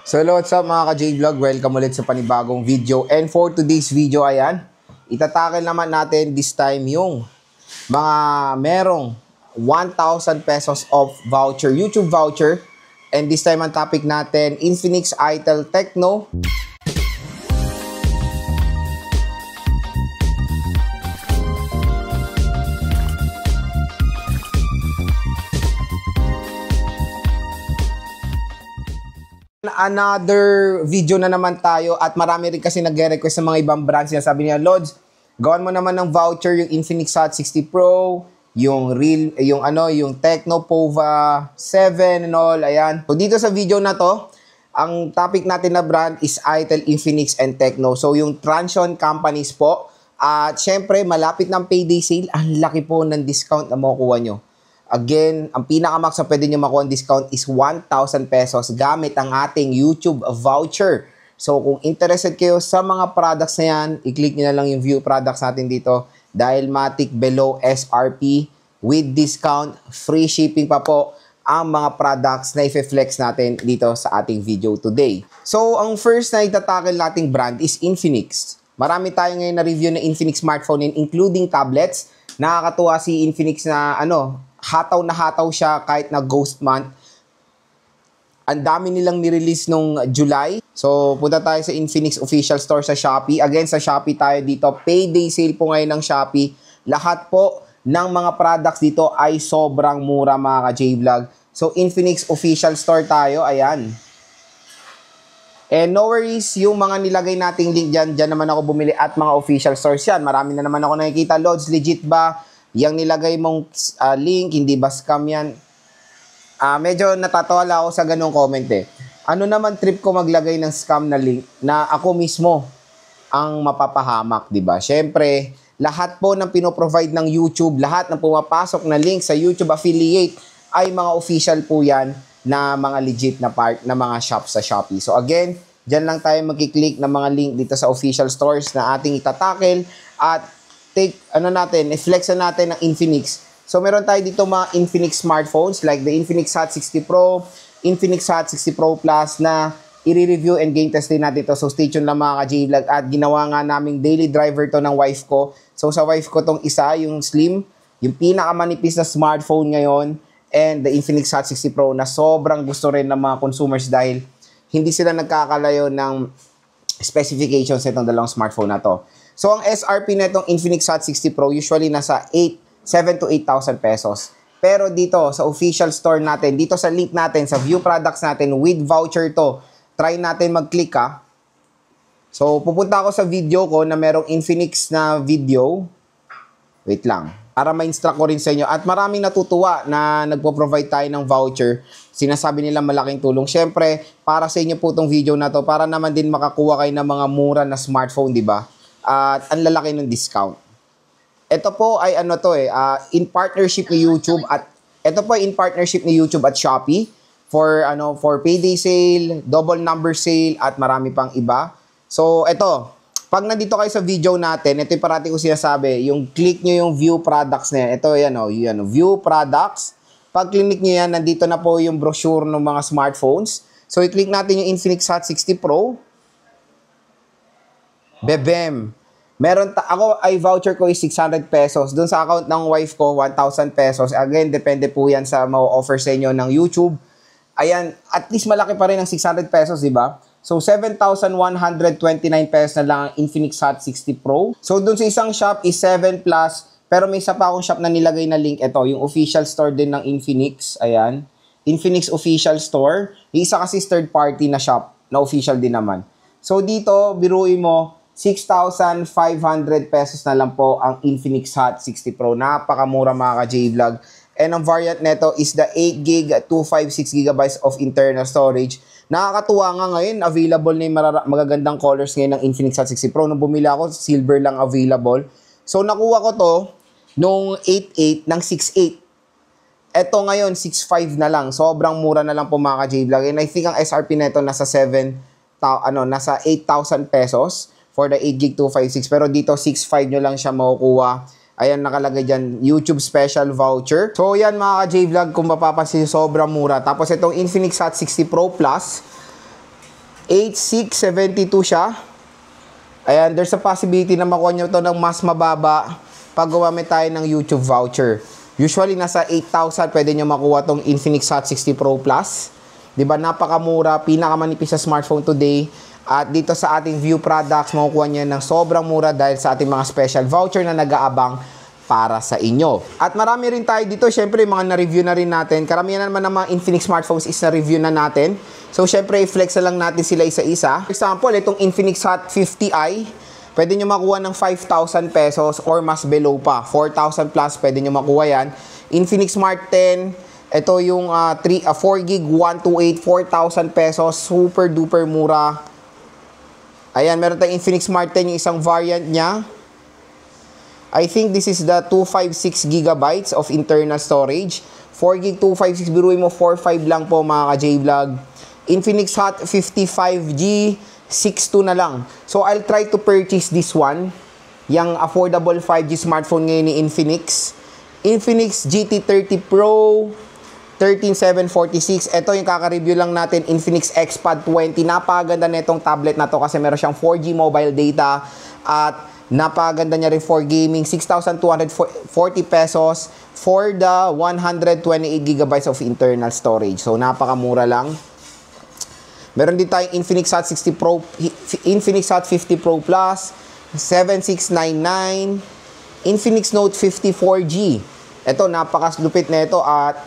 So hello, what's up mga ka-J-Vlog? Welcome ulit sa panibagong video. And for today's video, ayan, itatakil naman natin this time yung mga merong 1,000 pesos of voucher, YouTube voucher. And this time ang topic natin, Infinix Itel Tecno. Another video na naman tayo at marami rin kasi nagre-request sa mga ibang brands. Sabi niya, Lods, gawan mo naman ng voucher yung Infinix Hot 60 Pro, yung Tecno Pova 7 and all, ayan. So dito sa video na to, ang topic natin na brand is Itel, Infinix, and Tecno. So yung Transsion companies po. At syempre, malapit ng payday sale, ang laki po ng discount na makukuha nyo. Again, ang pinakamax na pwede nyo makuha ang discount is 1,000 pesos gamit ang ating YouTube voucher. So, kung interested kayo sa mga products na yan, i-click nyo na lang yung view products natin dito. Dahil matik below SRP with discount, free shipping pa po ang mga products na i-flex natin dito sa ating video today. So, ang first na itatakil nating brand is Infinix. Marami tayo ngayon na review na Infinix smartphone including tablets. Nakakatuwa si Infinix na hataw na hataw siya kahit na ghost month. Ang dami nilang nirelease nung July. So, punta tayo sa Infinix official store sa Shopee. Again, sa Shopee tayo dito. Payday sale po ngayon ng Shopee. Lahat po ng mga products dito ay sobrang mura mga ka-J-Vlog. So, Infinix official store tayo. Ayan. And no worries, yung mga nilagay nating link dyan naman ako bumili at mga official stores yan. Marami na naman ako nakikita. Lods, legit ba? Yang nilagay mong link, hindi ba scam yan? Medyo natatawa ako sa ganong comment eh. Ano naman trip ko maglagay ng scam na link na ako mismo ang mapapahamak, di ba? Syempre, lahat po ng pinoprovide ng YouTube, lahat ng pumapasok na link sa YouTube affiliate ay mga official po yan na mga legit na part na mga shop sa Shopee. So again, dyan lang tayo magkiklik ng mga link dito sa official stores na ating itatakil at i-flex natin ng Infinix. So, meron tayo dito mga Infinix smartphones like the Infinix Hot 60 Pro, Infinix Hot 60 Pro Plus na i-review and game test din natin ito. So, stay tuned lang mga ka-J-Vlog at ginawa nga naming daily driver to ng wife ko. So, sa wife ko tong isa, yung Slim, yung pinakamanipis na smartphone ngayon and the Infinix Hot 60 Pro na sobrang gusto rin ng mga consumers dahil hindi sila nagkakalayo ng specifications nitong dalawang smartphone na to. So, ang SRP na itong Infinix Hot 60 Pro usually nasa 7,000 to 8,000 pesos. Pero dito, sa official store natin, dito sa link natin, sa view products natin, with voucher to, try natin mag-click ha. So, pupunta ako sa video ko na merong Infinix na video. Wait lang. Para ma-instruct ko rin sa inyo. At maraming natutuwa na nagpo-provide tayo ng voucher. Sinasabi nila malaking tulong. Siyempre, para sa inyo po itong video na to, para naman din makakuha kayo ng mga mura na smartphone, di ba? At ang lalaki ng discount. Ito po ay in partnership ni YouTube at Shopee for payday sale, double number sale at marami pang iba. So ito, pag nandito kayo sa video natin, ito yung parati ko sinasabi, yung click nyo yung view products na yan. Ito view products. Pag click nyo yan, nandito na po yung brochure ng mga smartphones. So i-click natin yung Infinix Hot 60 Pro. Bebem. Ako ay voucher ko is 600 pesos. Doon sa account ng wife ko, 1,000 pesos. Again, depende po yan sa ma-offer sa inyo ng YouTube. Ayan, at least malaki pa rin ang 600 pesos, di ba? So, 7,129 pesos na lang ang Infinix Hot 60 Pro. So, doon sa isang shop is 7 plus. Pero may isa pa akong shop na nilagay na link. Ito, yung official store din ng Infinix. Ayan. Infinix official store. Yung isa kasi third party na shop na official din naman. So, dito, biruin mo, 6,500 pesos na lang po ang Infinix Hot 60 Pro. Napakamura mga ka-J-Vlog. And ang variant neto is the 8GB, 256GB of internal storage. Nakakatuwa nga ngayon, available na yung magagandang colors ngayon ng Infinix Hot 60 Pro. Nung bumili ako, silver lang available. So, nakuha ko to nung 8.8 ng 6.8. Eto ngayon, 6.5 na lang. Sobrang mura na lang po mga ka-J-Vlog. And I think ang SRP neto nasa 8,000 pesos. For the 8GB 256. Pero dito, 6.5 nyo lang siya makukuha. Ayan, nakalagay dyan, YouTube special voucher. So, yan mga ka-J-Vlog, kung mapapansin, sobrang mura. Tapos, itong Infinix Hot 60 Pro Plus, 8672 siya. Ayan, there's a possibility na makuha nyo to ng mas mababa pag gumamit tayo ng YouTube voucher. Usually, nasa 8,000 pwede nyo makuha tong Infinix Hot 60 Pro Plus. Diba, napakamura, pinakamanipis sa smartphone today. At dito sa ating View Products, makukuha nyo ng sobrang mura dahil sa ating mga special voucher na nag-aabang para sa inyo. At marami rin tayo dito, syempre mga na-review na rin natin. Karamihan naman ng mga Infinix smartphones is na-review na natin. So syempre, i-flex na lang natin sila isa-isa. For example, itong Infinix Hot 50i, pwede nyo makuha ng 5,000 pesos or mas below pa. 4,000 plus, pwede nyo makuha yan. Infinix Smart 10, ito yung 4GB 128, 4,000 pesos. Super duper mura. Ayan, meron tayong Infinix Smart 10, yung isang variant niya. I think this is the 256 gigabytes of internal storage. 4GB 256, biruin mo 4.5 lang po mga ka-J-Vlog. Infinix Hot 55G, 6.2 na lang. So, I'll try to purchase this one. Yung affordable 5G smartphone ngayon ni Infinix. Infinix GT30 Pro, 13746. Ito yung kaka-review lang natin, Infinix XPad 20. Napakaganda na itong tablet na to kasi meron siyang 4G mobile data at napakaganda niya rin for gaming. 6,240 pesos for the 128 gigabytes of internal storage. So, napakamura lang. Meron din tayong Infinix Hot 60 Pro, Infinix Hot 50 Pro Plus, 7699, Infinix Note 54G. Ito, napakaslupit na ito at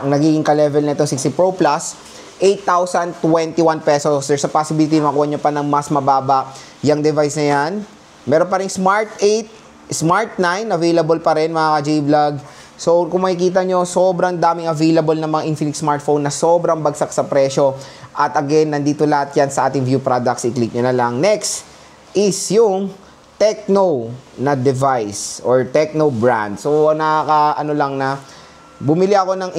nagiging ka-level na ito 60 Pro Plus, 8,021 pesos. There's a possibility makuha nyo pa ng mas mababa yung device na yan. Meron pa rin Smart 8, Smart 9, available pa rin mga ka-J-Vlog. So, kung makikita nyo, sobrang daming available na mga Infinix smartphone na sobrang bagsak sa presyo. At again, nandito lahat yan sa ating View Products. I-click nyo na lang. Next is yung Tecno na device or Tecno brand. So, bumili ako ng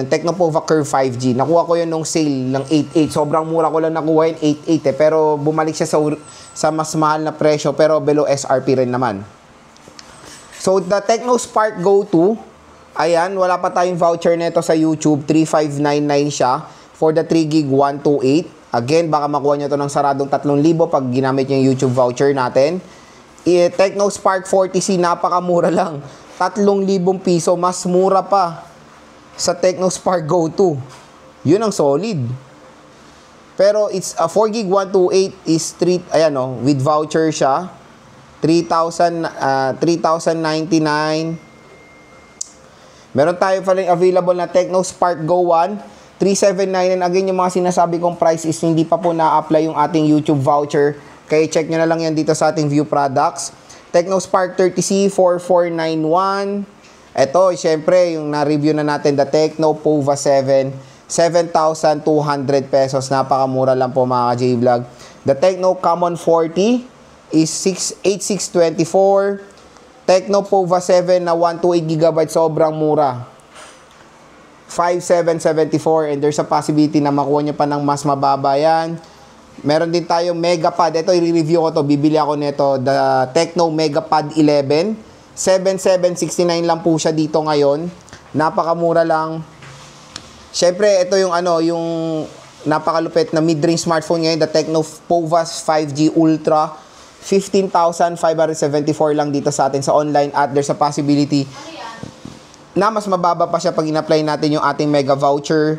Tecno Pova Curve 5G. Nakuha ko yun nung sale ng 8.8. Sobrang mura ko lang nakuha yun, 8.8 Pero bumalik siya sa mas mahal na presyo pero below SRP rin naman. So, the Tecno Spark Go 2, ayan, wala pa tayong voucher nito sa YouTube. 3,599 siya for the 3GB 128. Again, baka makuha nyo ito ng saradong 3,000 pag ginamit yung YouTube voucher natin. Tecno Spark 40C, napakamura lang. 3,000 piso, mas mura pa sa Tecno Spark Go 2. Yun ang solid. Pero it's a 4GB 128 is with voucher siya. 3,099. Meron tayo pa rin available na Tecno Spark Go 1. 3,799. Again, yung mga sinasabi kong price is hindi pa po na-apply yung ating YouTube voucher. Kaya check nyo na lang yan dito sa ating View Products. Tecno Spark 30C, 4,491. Ito, syempre, yung na-review na natin, the Tecno Pova 7, 7,200 pesos. Napakamura lang po mga ka-J-Vlog. The Tecno Common 40 is 8,624. Tecno Pova 7 na 128GB, sobrang mura. 5,774 and there's a possibility na makuha nyo pa ng mas mababa yan. Meron din tayong Megapad. Ito, i-review ko to. Bibili ako nito. The Tecno Megapad 11. 7,769 lang po siya dito ngayon. Napakamura lang. Syempre, ito yung yung napakalupit na mid-range smartphone ngayon. The Tecno Pova 5G Ultra. 15,574 lang dito sa atin sa online at there's a possibility na mas mababa pa siya pag in-apply natin yung ating mega voucher.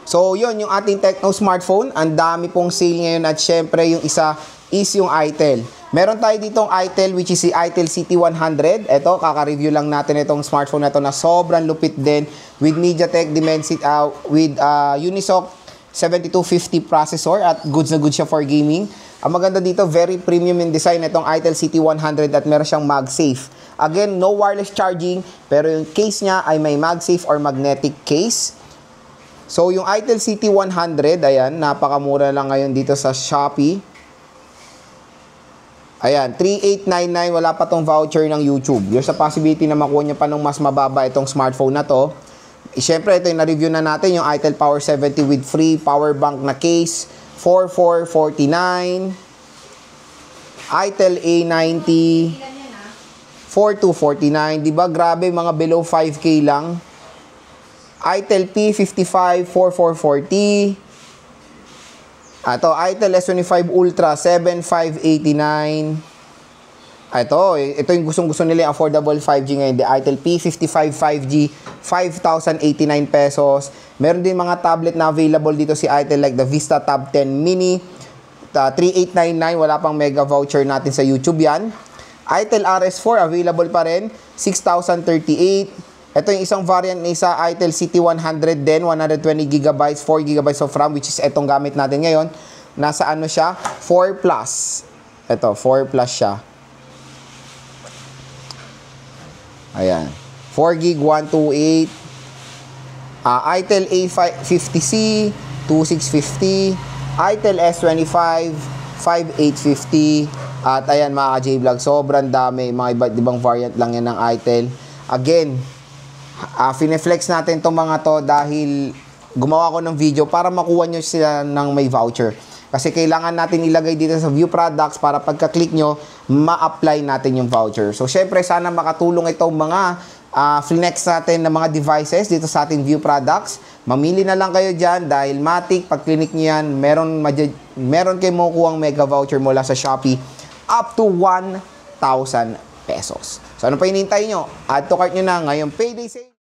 So, yun, yung ating Tecno smartphone. Ang dami pong sale ngayon at syempre, yung isa is yung itel. Meron tayo ditong itel which is si itel CT100. Ito, kaka-review lang natin itong smartphone na ito na sobrang lupit din with MediaTek Dimensity, with Unisoc 7250 processor at goods na goods siya for gaming. Ang maganda dito, very premium in design itong itel CT100 at meron siyang MagSafe. Again, no wireless charging, pero yung case niya ay may MagSafe or magnetic case. So, yung itel CT100, ayan, napakamura lang ngayon dito sa Shopee. Ayan, 3,899, wala pa tong voucher ng YouTube. There's a possibility na makuha niya pa ng mas mababa itong smartphone na to. Siyempre, ito yung na-review na natin, yung itel Power 70 with free power bank na case, 4,449. itel A90, 4,249. Diba? Grabe, mga below 5K lang. itel P55, 4,440. Ito, Itel S25 Ultra, 7,589. Ito yung gustong-gusto nila yung affordable 5G ngayon. The Itel P55 5G, 5,089 pesos. Meron din mga tablet na available dito si Itel like the Vista Tab 10 Mini, 3899. Wala pang mega voucher natin sa YouTube yan. Itel RS4, available pa rin, 6,038. Ito yung isang variant na isa, Itel CT100 din, 120GB, 4GB of RAM, which is itong gamit natin ngayon. Nasa ano siya? 4 Plus. Ito, 4 Plus siya. Ayan. 4GB, 128. Itel A50C, 2650. Itel S25, 5850. At ayan mga ka-J-Vlog, sobrang dami. Mga iba't ibang variant lang yan ng Itel. Again, fineflex natin itong mga to dahil gumawa ko ng video para makuha nyo sila ng may voucher. Kasi kailangan natin ilagay dito sa view products para pagka-click nyo, ma-apply natin yung voucher. So, syempre, sana makatulong itong mga flex natin ng mga devices dito sa ating view products. Mamili na lang kayo dyan dahil matik, pag click nyo yan, meron kayo makukuhang mega voucher mula sa Shopee up to 1,000 pesos. So, ano pa hinihintay nyo? Add to cart nyo na ngayong payday sale.